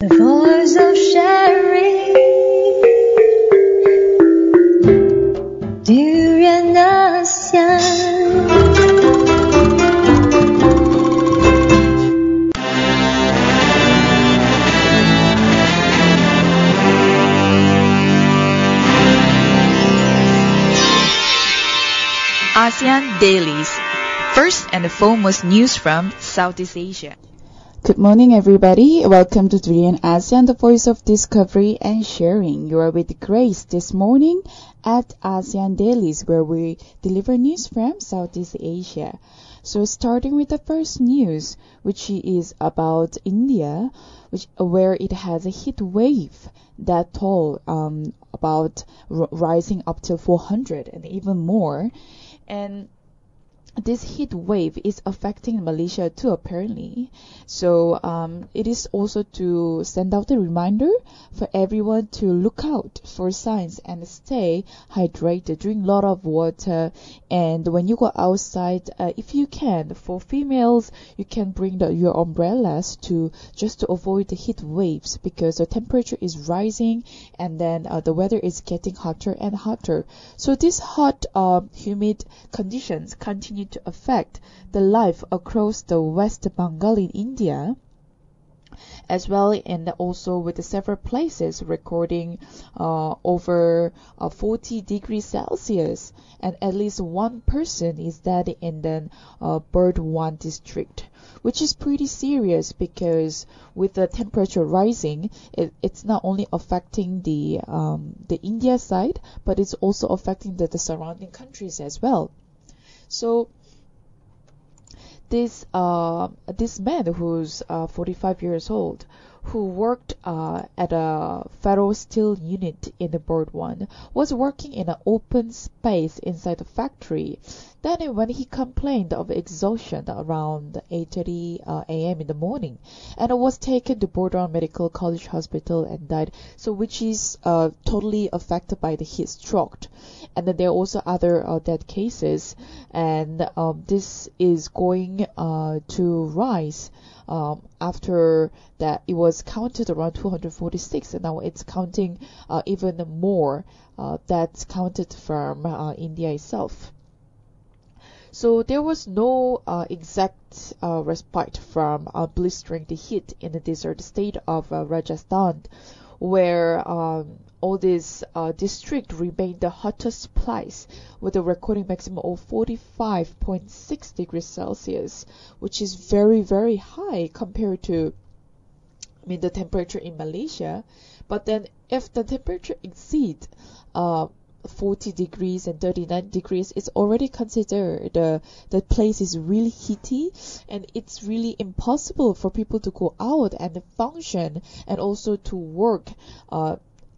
The voice of sharing, DurianASEAN. ASEAN Dailies. First and foremost news from Southeast Asia. Good morning, everybody. Welcome to DurianASEAN, the voice of discovery and sharing. You are with Grace this morning at ASEAN Dailies, where we deliver news from Southeast Asia. So starting with the first news, which is about India, where it has a heat wave that tall, about rising up till 400 and even more. And this heat wave is affecting Malaysia too, apparently. So it is also to send out a reminder for everyone to look out for signs and stay hydrated, drink a lot of water. And when you go outside, if you can, for females, you can bring your umbrellas just to avoid the heat waves, because the temperature is rising and then the weather is getting hotter and hotter. So these hot, humid conditions continue to affect the life across the West Bengal in India, as well, and also with the several places recording over 40 degrees Celsius, and at least one person is dead in the Burdwan district, which is pretty serious, because with the temperature rising, it's not only affecting the India side, but it's also affecting the surrounding countries as well. So this man who's 45 years old, who worked at a federal steel unit in the Burdwan, was working in an open space inside the factory. Then when he complained of exhaustion around 8:30 a.m. in the morning, and was taken to Burdwan Medical College Hospital and died, so which is totally affected by the heat stroke. And then there are also other dead cases, and this is going to rise after that. It was counted around 246, and now it's counting even more. That's counted from India itself. So there was no exact respite from blistering the heat in the desert state of Rajasthan, where all this district remained the hottest place, with a recording maximum of 45.6 degrees Celsius, which is very, very high compared to, the temperature in Malaysia. But then if the temperature exceeds 40 degrees and 39 degrees, it's already considered the place is really heaty, and it's really impossible for people to go out and function and also to work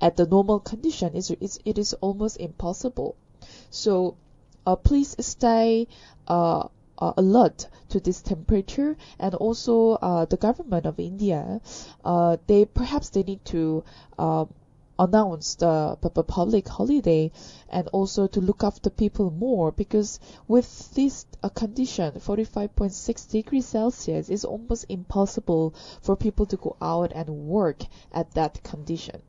at the normal condition. It is almost impossible. So please stay alert to this temperature, and also the government of India, they need to announce the public holiday, and also to look after people more, because with this condition, 45.6 degrees Celsius, is almost impossible for people to go out and work at that condition.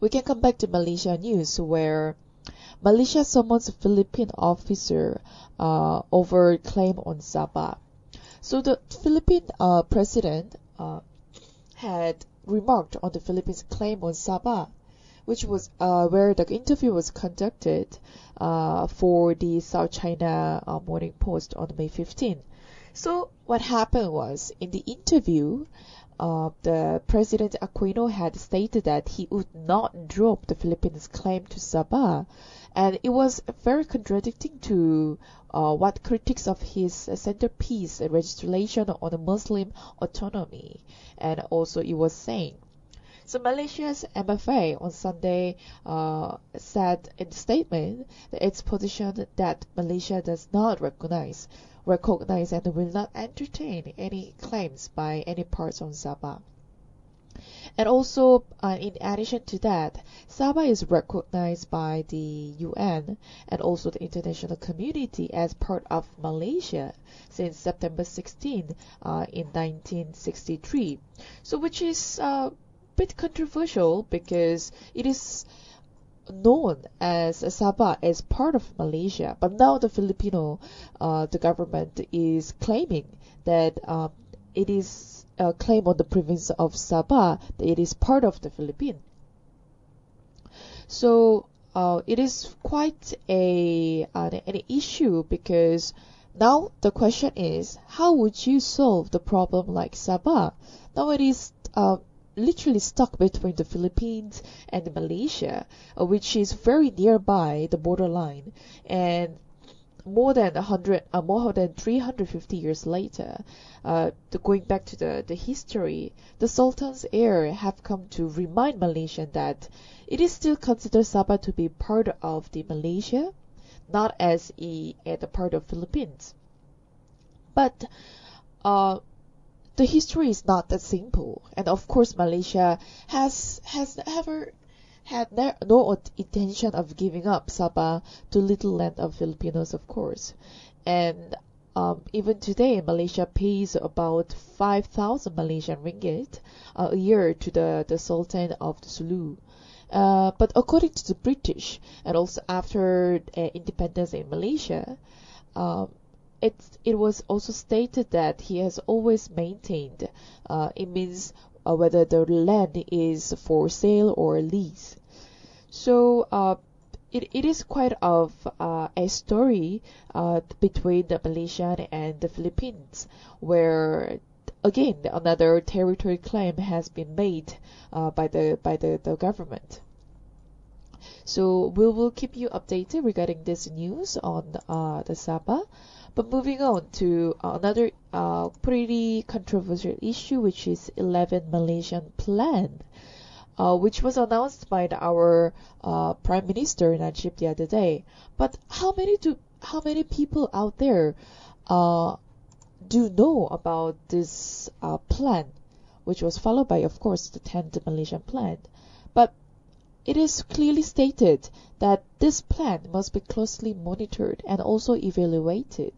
We can come back to Malaysia news, where Malaysia summons a Philippine officer over claim on Sabah. So the Philippine president had remarked on the Philippines' claim on Sabah, which was where the interview was conducted for the South China Morning Post on May 15. So what happened was, in the interview, the President Aquino had stated that he would not drop the Philippines' claim to Sabah, and it was very contradicting to what critics of his centerpiece legislation on the Muslim autonomy, and also it was saying. So Malaysia's MFA on Sunday said in a statement that its position that Malaysia does not recognize and will not entertain any claims by any parts on Sabah. And also, in addition to that, Sabah is recognized by the UN and also the international community as part of Malaysia since September 16 in 1963. So which is a bit controversial because it is known as Sabah as part of Malaysia, but now the the government is claiming that it is a claim on the province of Sabah that it is part of the Philippines. So it is quite an issue because now the question is, how would you solve the problem like Sabah? Now it is literally stuck between the Philippines and Malaysia, which is very nearby the borderline, and more than 350 years later, going back to the history, the Sultan's heir have come to remind Malaysians that it is still considered Sabah to be part of the Malaysia, not as a part of Philippines. But the history is not that simple, and of course Malaysia has never had no intention of giving up Sabah to little land of Filipinos, of course. And even today, Malaysia pays about 5,000 Malaysian ringgit a year to the Sultan of the Sulu. But according to the British, and also after independence in Malaysia, it was also stated that he has always maintained it means whether the land is for sale or lease. So it is quite of a story between the Malaysian and the Philippines, where again another territory claim has been made by the government. So we will keep you updated regarding this news on the Sabah. But moving on to another pretty controversial issue, which is 11 Malaysian Plan, which was announced by our Prime Minister Najib the other day. But how many people out there do know about this plan, which was followed by, of course, the 10th Malaysian Plan? But it is clearly stated that this plan must be closely monitored and also evaluated.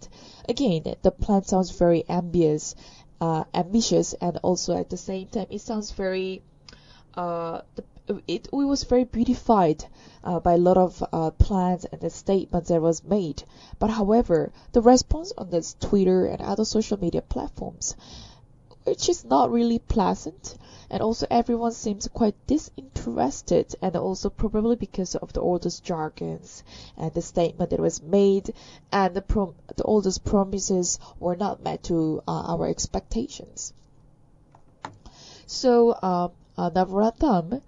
Again, the plan sounds very ambitious, and also at the same time it sounds very it was very beautified by a lot of plans and the statements that was made. But however, the response on this Twitter and other social media platforms, which is not really pleasant, and also everyone seems quite disinterested, and also probably because of all those jargons and the statement that was made, and all those promises were not met to our expectations. So Navratham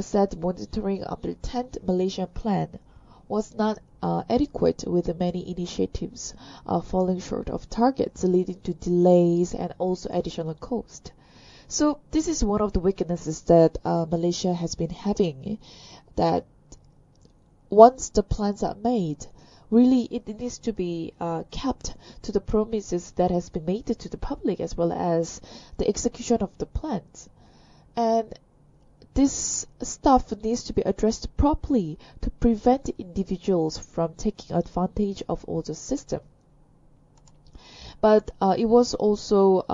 said monitoring of the 10th Malaysian Plan was not adequate, with the many initiatives falling short of targets, leading to delays and also additional cost. So this is one of the weaknesses that Malaysia has been having, that once the plans are made, really it needs to be kept to the promises that has been made to the public, as well as the execution of the plans. And this stuff needs to be addressed properly to prevent individuals from taking advantage of all the system. But it was also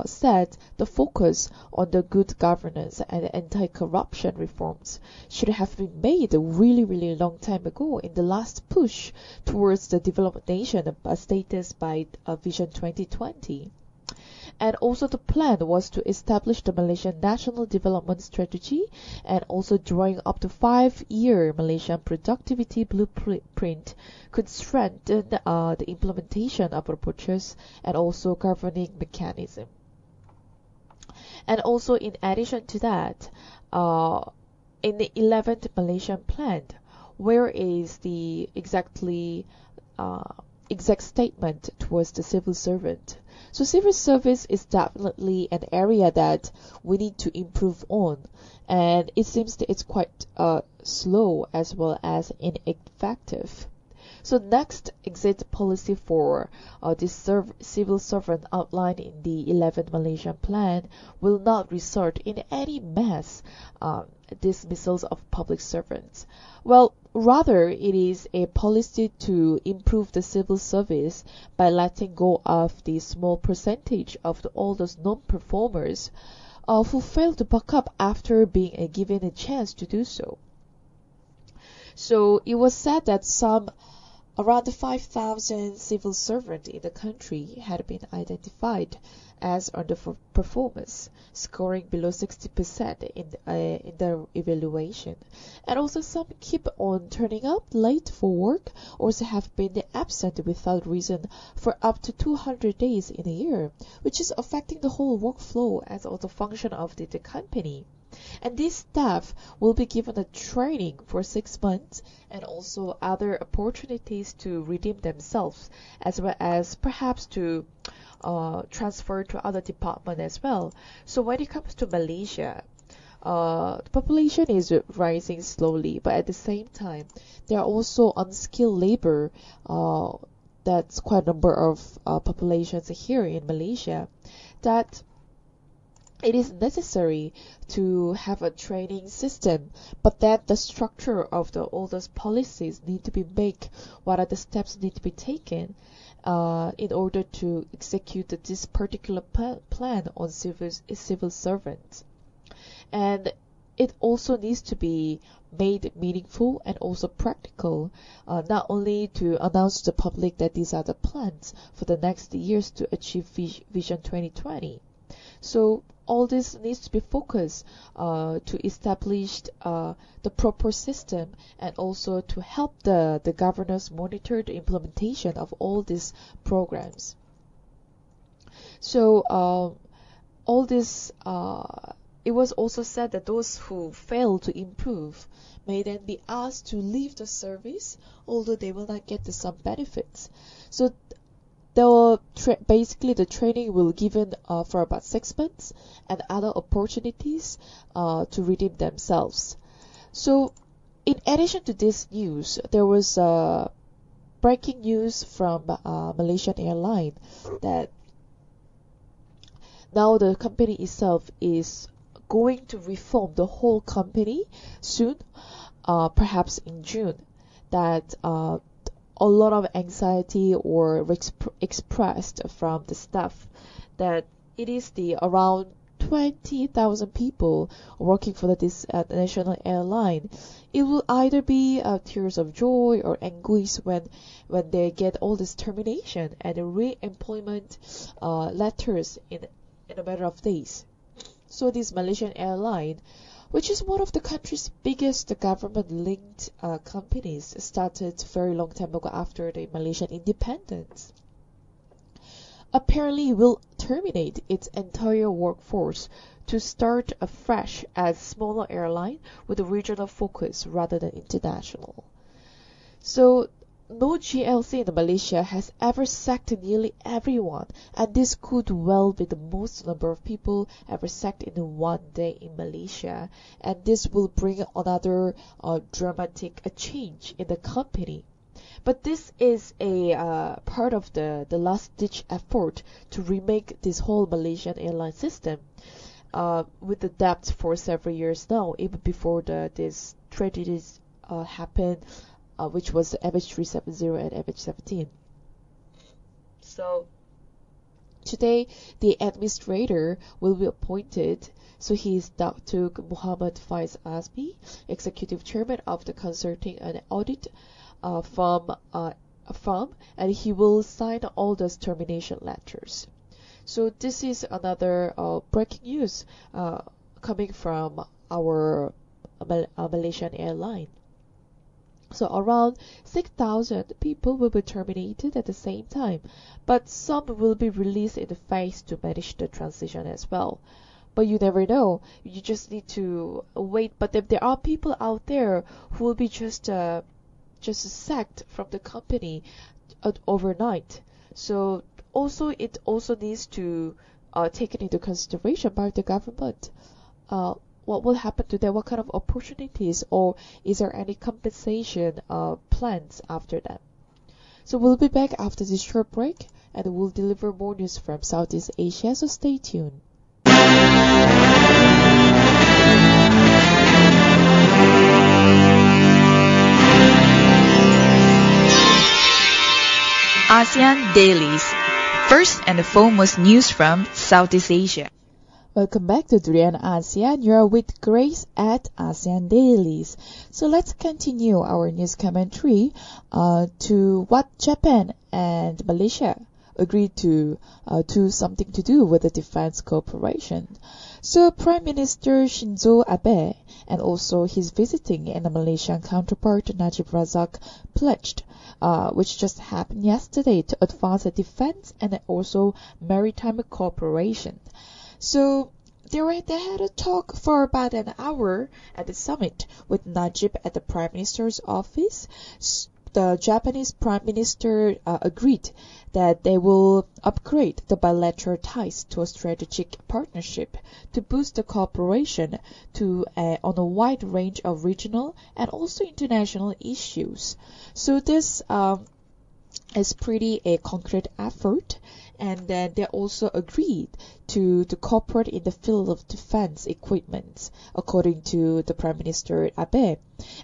said the focus on the good governance and anti-corruption reforms should have been made a really long time ago in the last push towards the developed nation status by Vision 2020. And also the plan was to establish the Malaysian National Development Strategy, and also drawing up the 5-year Malaysian Productivity Blueprint could strengthen the implementation of approaches and also governing mechanism. And also in addition to that, in the 11th Malaysian Plan, where is the exact statement towards the civil servant? So civil service is definitely an area that we need to improve on, and it seems that it's quite slow as well as ineffective. So next exit policy for this civil servant outlined in the 11th Malaysian Plan will not result in any mass dismissals of public servants. Well, rather it is a policy to improve the civil service by letting go of the small percentage of all those non-performers who fail to buck up after being given a chance to do so. So it was said that around 5,000 civil servants in the country had been identified as underperformers, scoring below 60% in their evaluation. And also some keep on turning up late for work, or have been absent without reason for up to 200 days in a year, which is affecting the whole workflow as also function of the company. And these staff will be given a training for 6 months and also other opportunities to redeem themselves, as well as perhaps to transfer to other department as well. So when it comes to Malaysia, the population is rising slowly, but at the same time, there are also unskilled labor. That's quite a number of populations here in Malaysia that it is necessary to have a training system, but that the structure of all those policies need to be made. What are the steps need to be taken in order to execute this particular plan on civil servants? And it also needs to be made meaningful and also practical, not only to announce to the public that these are the plans for the next years to achieve Vision 2020. So all this needs to be focused to establish the proper system and also to help the governors monitor the implementation of all these programs. So all this, it was also said that those who fail to improve may then be asked to leave the service, although they will not get some benefits. So basically the training will be given for about 6 months and other opportunities to redeem themselves. So in addition to this news, there was breaking news from Malaysian Airlines that now the company itself is going to reform the whole company soon, perhaps in June, that a lot of anxiety or expressed from the staff that it is the around 20,000 people working for this national airline. It will either be tears of joy or anguish when they get all this termination and re-employment letters in a matter of days. So this Malaysian airline, which is one of the country's biggest government-linked companies, started very long time ago after the Malaysian independence, apparently will terminate its entire workforce to start afresh as smaller airline with a regional focus rather than international. So no GLC in Malaysia has ever sacked nearly everyone, and this could well be the most number of people ever sacked in one day in Malaysia, and this will bring another dramatic change in the company. But this is a part of the last-ditch effort to remake this whole Malaysian airline system with the debt for several years now, even before this tragedies happened, which was the MH370 and MH17. So today the administrator will be appointed. So he is Dr. Muhammad Faiz Azmi, Executive Chairman of the Consulting and Audit firm, and he will sign all those termination letters. So this is another breaking news coming from our Malaysian airline. So around 6,000 people will be terminated at the same time, but some will be released in the phase to manage the transition as well. But you never know. You just need to wait. But if there are people out there who will be just sacked from the company overnight, so it also needs to taken into consideration by the government. What will happen to them? What kind of opportunities, or is there any compensation plans after that? So we'll be back after this short break, and we'll deliver more news from Southeast Asia, so stay tuned. ASEAN Dailies. First and foremost news from Southeast Asia. Welcome back to DurianASEAN. You're with Grace at ASEAN Dailies. So let's continue our news commentary to what Japan and Malaysia agreed to something to do with the defense cooperation. So Prime Minister Shinzo Abe and also his visiting and the Malaysian counterpart Najib Razak pledged, which just happened yesterday, to advance the defense and also maritime cooperation. So they had a talk for about an hour at the summit with Najib at the Prime Minister's office. The Japanese Prime Minister agreed that they will upgrade the bilateral ties to a strategic partnership to boost the cooperation on a wide range of regional and also international issues. So this is pretty a concrete effort, and then they also agreed to cooperate in the field of defense equipment, according to the Prime Minister Abe.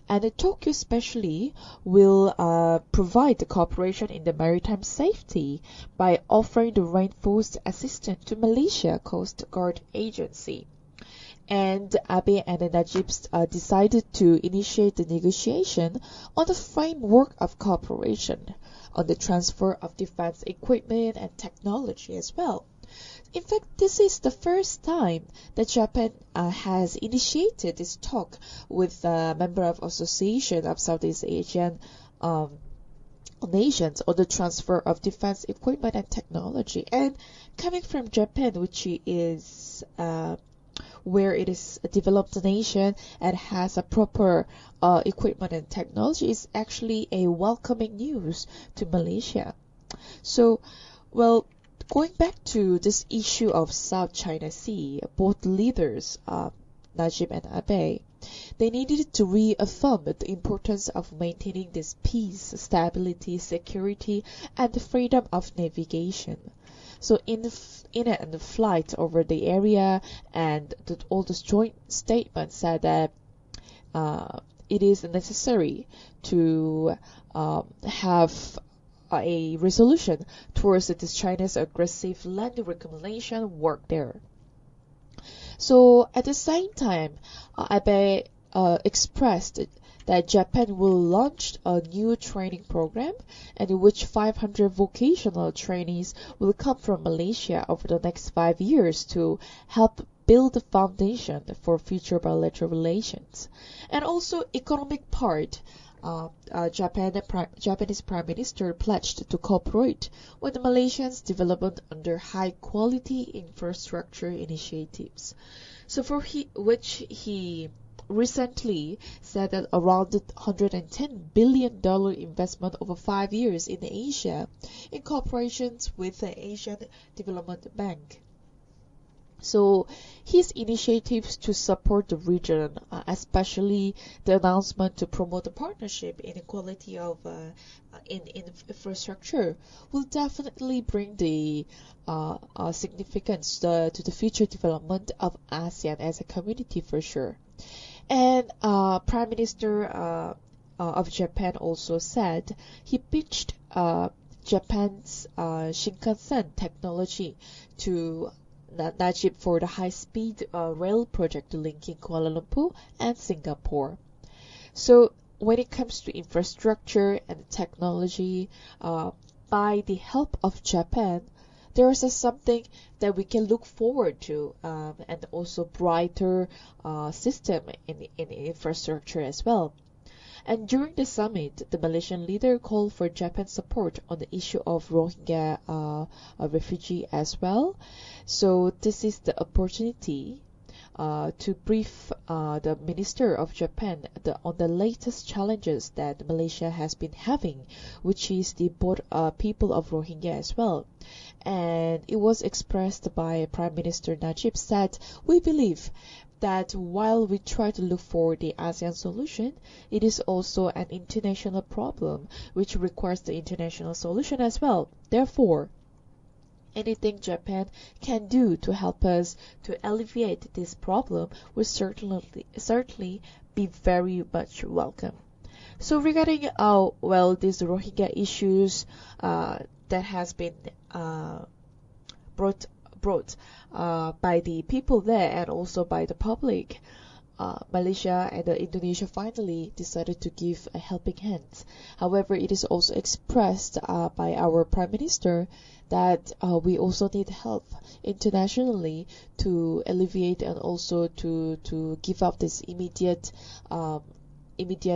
And Tokyo especially will provide the cooperation in the maritime safety by offering the reinforced assistance to Malaysia Coast Guard Agency. And Abe and the Najibs decided to initiate the negotiation on the framework of cooperation on the transfer of defense equipment and technology as well. In fact, this is the first time that Japan has initiated this talk with a member of Association of Southeast Asian nations on the transfer of defense equipment and technology. And coming from Japan, which is where it is a developed nation and has a proper equipment and technology, is actually a welcoming news to Malaysia. So, well, going back to this issue of South China Sea, both leaders, Najib and Abe, they needed to reaffirm the importance of maintaining this peace, stability, security, and the freedom of navigation. So in the flight over the area, and all the joint statements said that it is necessary to have a resolution towards this China's aggressive land reclamation work there. So at the same time, Abe expressed that Japan will launch a new training program, and in which 500 vocational trainees will come from Malaysia over the next 5 years to help build the foundation for future bilateral relations. And also economic part, Japanese Prime Minister pledged to cooperate with the Malaysians' development under high-quality infrastructure initiatives. So which he recently said that around $110 billion investment over 5 years in Asia in cooperations with the Asian Development Bank. So his initiatives to support the region, especially the announcement to promote the partnership in equality of in infrastructure, will definitely bring the significance to the future development of ASEAN as a community for sure. And Prime Minister of Japan also said he pitched Japan's Shinkansen technology to Najib for the high-speed rail project linking Kuala Lumpur and Singapore. So when it comes to infrastructure and technology, by the help of Japan, there is something that we can look forward to, and also brighter system in infrastructure as well. And during the summit, the Malaysian leader called for Japan's support on the issue of Rohingya refugee as well. So this is the opportunity to brief the Minister of Japan on the latest challenges that Malaysia has been having, which is the people of Rohingya as well. And it was expressed by Prime Minister Najib said, we believe that while we try to look for the ASEAN solution, it is also an international problem which requires the international solution as well. Therefore, anything Japan can do to help us to alleviate this problem will certainly be very much welcome. So regarding these Rohingya issues that has been brought by the people there and also by the public, Malaysia and Indonesia finally decided to give a helping hand. However, it is also expressed by our Prime Minister that we also need help internationally to alleviate and also to give up this immediate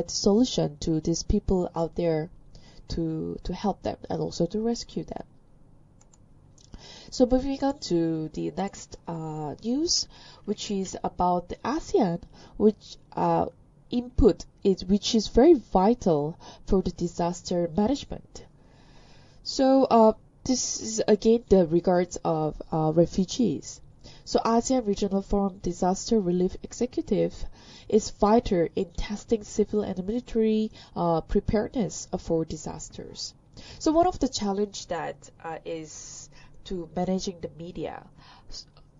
solution to these people out there, to help them and also to rescue them. So moving on to the next news, which is about the ASEAN, which is very vital for the disaster management. So this is again the regards of refugees. So ASEAN Regional Forum Disaster Relief Executive is vital in testing civil and military preparedness for disasters. So one of the challenge that is to managing the media.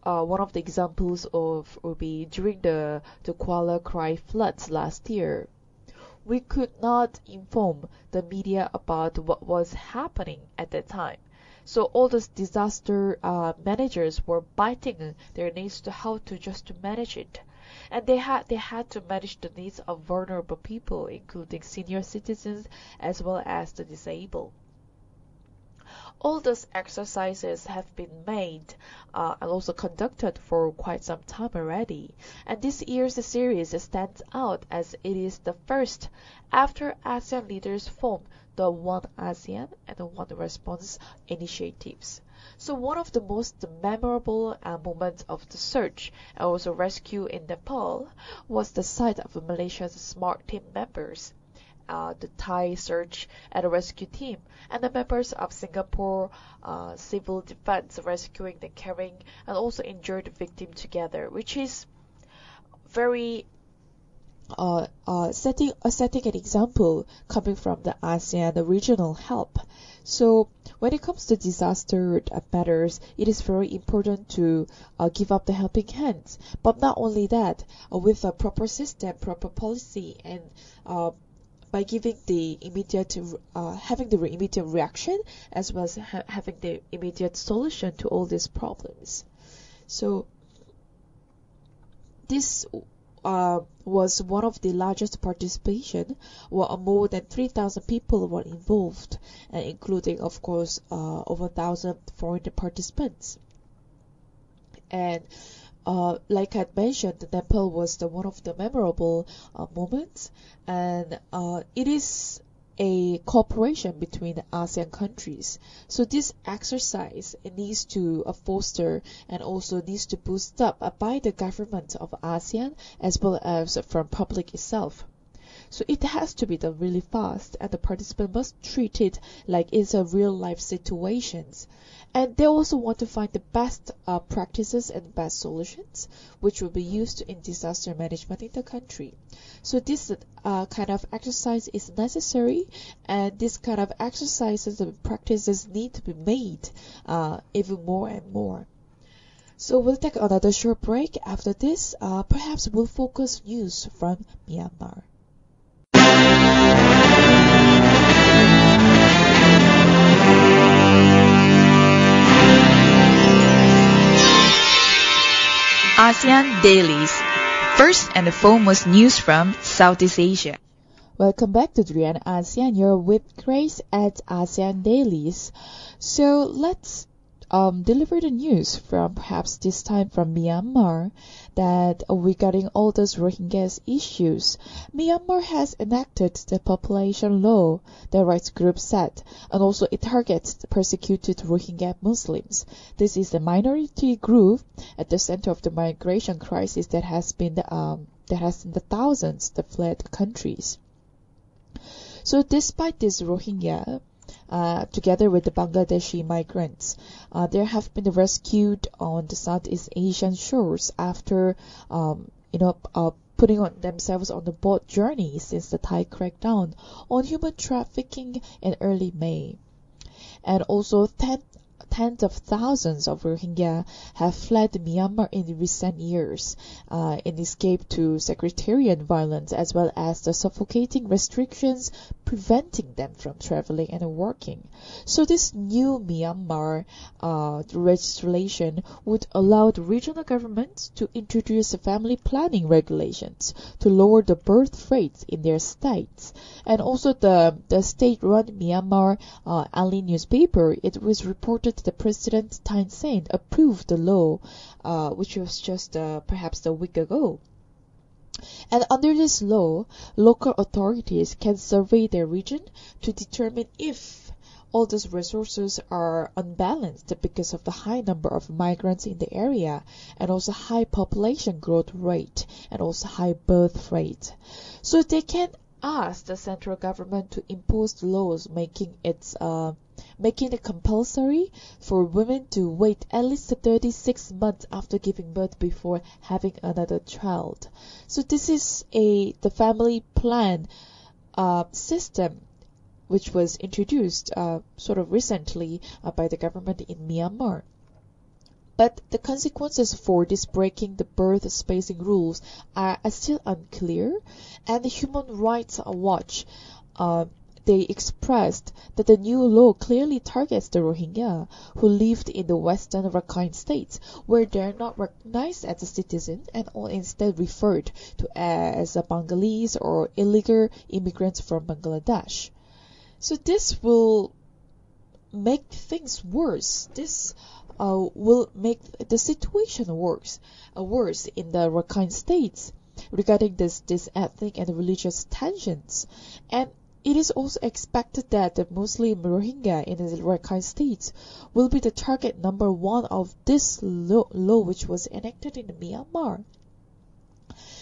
One of the examples would be during the Kuala Krai floods last year. We could not inform the media about what was happening at that time. So all those disaster managers were biting their nails to how to just to manage it. And they had to manage the needs of vulnerable people, including senior citizens as well as the disabled. All those exercises have been made and also conducted for quite some time already. And this year's series stands out as it is the first after ASEAN leaders formed the One ASEAN and the One Response initiatives. So one of the most memorable moments of the search and also rescue in Nepal was the sight of Malaysia's SMART team members, the Thai search and rescue team, and the members of Singapore civil defense rescuing the carrying and also injured victim together, which is very setting an example coming from the ASEAN regional help. So when it comes to disaster matters, it is very important to give up the helping hands. But not only that, with a proper system, proper policy, and by giving the immediate, having the immediate reaction as well as having the immediate solution to all these problems. So this was one of the largest participation, where more than 3,000 people were involved, including, of course, over 1,000 foreign participants. And like I mentioned, Nepal was one of the memorable moments, and it is a cooperation between the ASEAN countries. So this exercise needs to foster and also needs to boost up by the government of ASEAN as well as from public itself. So it has to be done really fast, and the participant must treat it like it's a real life situations. And they also want to find the best practices and best solutions which will be used in disaster management in the country. So this kind of exercise is necessary, and this kind of exercises and practices need to be made even more and more. So we'll take another short break. After this, perhaps we'll focus news from Myanmar. ASEAN Dailies. First and foremost news from Southeast Asia. Welcome back to DurianASEAN. You're with Grace at ASEAN Dailies. So let's deliver the news from perhaps this time from Myanmar, that regarding all those Rohingya issues. Myanmar has enacted the population law, the rights group said, and also it targets the persecuted Rohingya Muslims. This is a minority group at the center of the migration crisis that has been the thousands that fled countries. So despite this Rohingya, together with the Bangladeshi migrants. They have been rescued on the Southeast Asian shores after, putting on themselves on the boat journey since the Thai crackdown on human trafficking in early May. And also tens of thousands of Rohingya have fled Myanmar in recent years in escape to sectarian violence, as well as the suffocating restrictions preventing them from traveling and working. So this new Myanmar legislation would allow the regional governments to introduce family planning regulations to lower the birth rates in their states. And also the state-run Myanmar Ali newspaper, it was reported that President Thein Sein approved the law, which was just perhaps a week ago. And under this law, local authorities can survey their region to determine if all those resources are unbalanced because of the high number of migrants in the area, and also high population growth rate, and also high birth rate. So they can ask the central government to impose laws making it compulsory for women to wait at least 36 months after giving birth before having another child. So this is the family plan system which was introduced sort of recently by the government in Myanmar. But the consequences for this breaking the birth spacing rules are still unclear, and the Human Rights Watch they expressed that the new law clearly targets the Rohingya who lived in the western Rakhine states, where they are not recognized as a citizen and are instead referred to as Bengalis or illegal immigrants from Bangladesh. So this will make things worse. This will make the situation worse in the Rakhine states regarding this ethnic and religious tensions. And it is also expected that the Muslim Rohingya in the Rakhine states will be the target number one of this law which was enacted in Myanmar.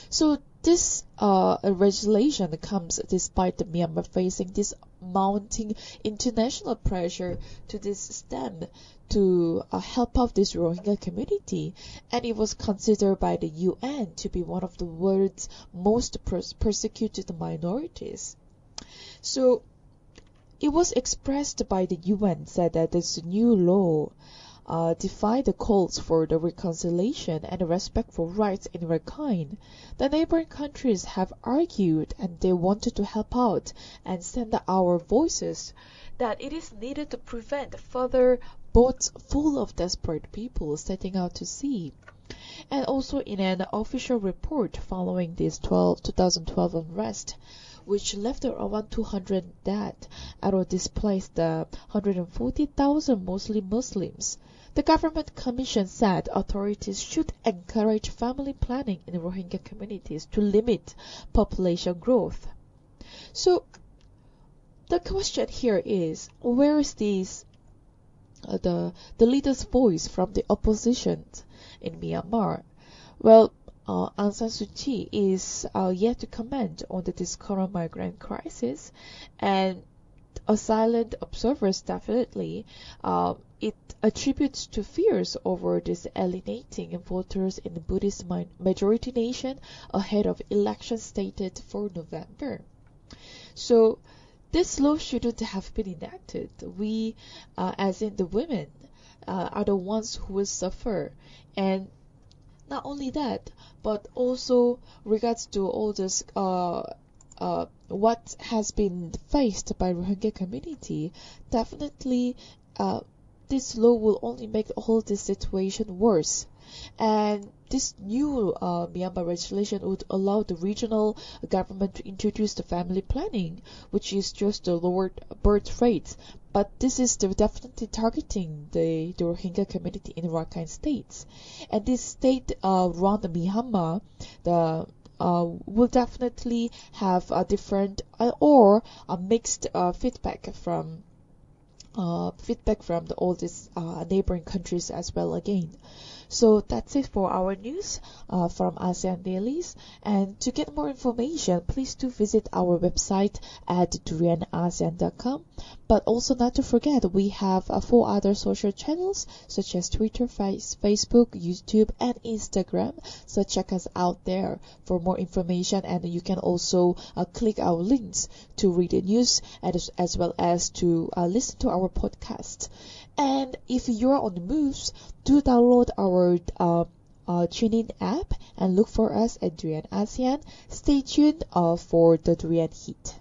So this legislation comes despite the Myanmar facing this mounting international pressure to this stem to help out this Rohingya community, and it was considered by the UN to be one of the world's most persecuted minorities. So it was expressed by the UN said that this new law defy the calls for the reconciliation and respect for rights in Rakhine. The neighboring countries have argued and they wanted to help out and send our voices that it is needed to prevent further boats full of desperate people setting out to sea. And also in an official report following this 2012 unrest, which left around 200 dead and displaced 140,000 mostly Muslims, the government commission said authorities should encourage family planning in Rohingya communities to limit population growth. So the question here is, where is the leader's voice from the opposition in Myanmar? Well, Aung San Suu Kyi is yet to comment on this current migrant crisis, and silent observers definitely it attributes to fears over this alienating voters in the Buddhist majority nation ahead of elections stated for November. So this law shouldn't have been enacted. We, as in the women, are the ones who will suffer. And not only that, but also regards to all this what has been faced by Rohingya community, definitely this law will only make all this situation worse. And this new Myanmar legislation would allow the regional government to introduce the family planning, which is just the lowered birth rates. But this is definitely targeting the Rohingya community in Rakhine states. And this state-run Myanmar, will definitely have a different or a mixed feedback from all these neighboring countries as well again. So that's it for our news from ASEAN Dailies. And to get more information, please do visit our website at DurianASEAN.com. But also not to forget, we have 4 other social channels such as Twitter, Facebook, YouTube, and Instagram. So check us out there for more information, and you can also click our links to read the news as well as to listen to our podcast. And if you're on the moves, do download our TuneIn app and look for us at DurianASEAN. Stay tuned for the Durian Heat.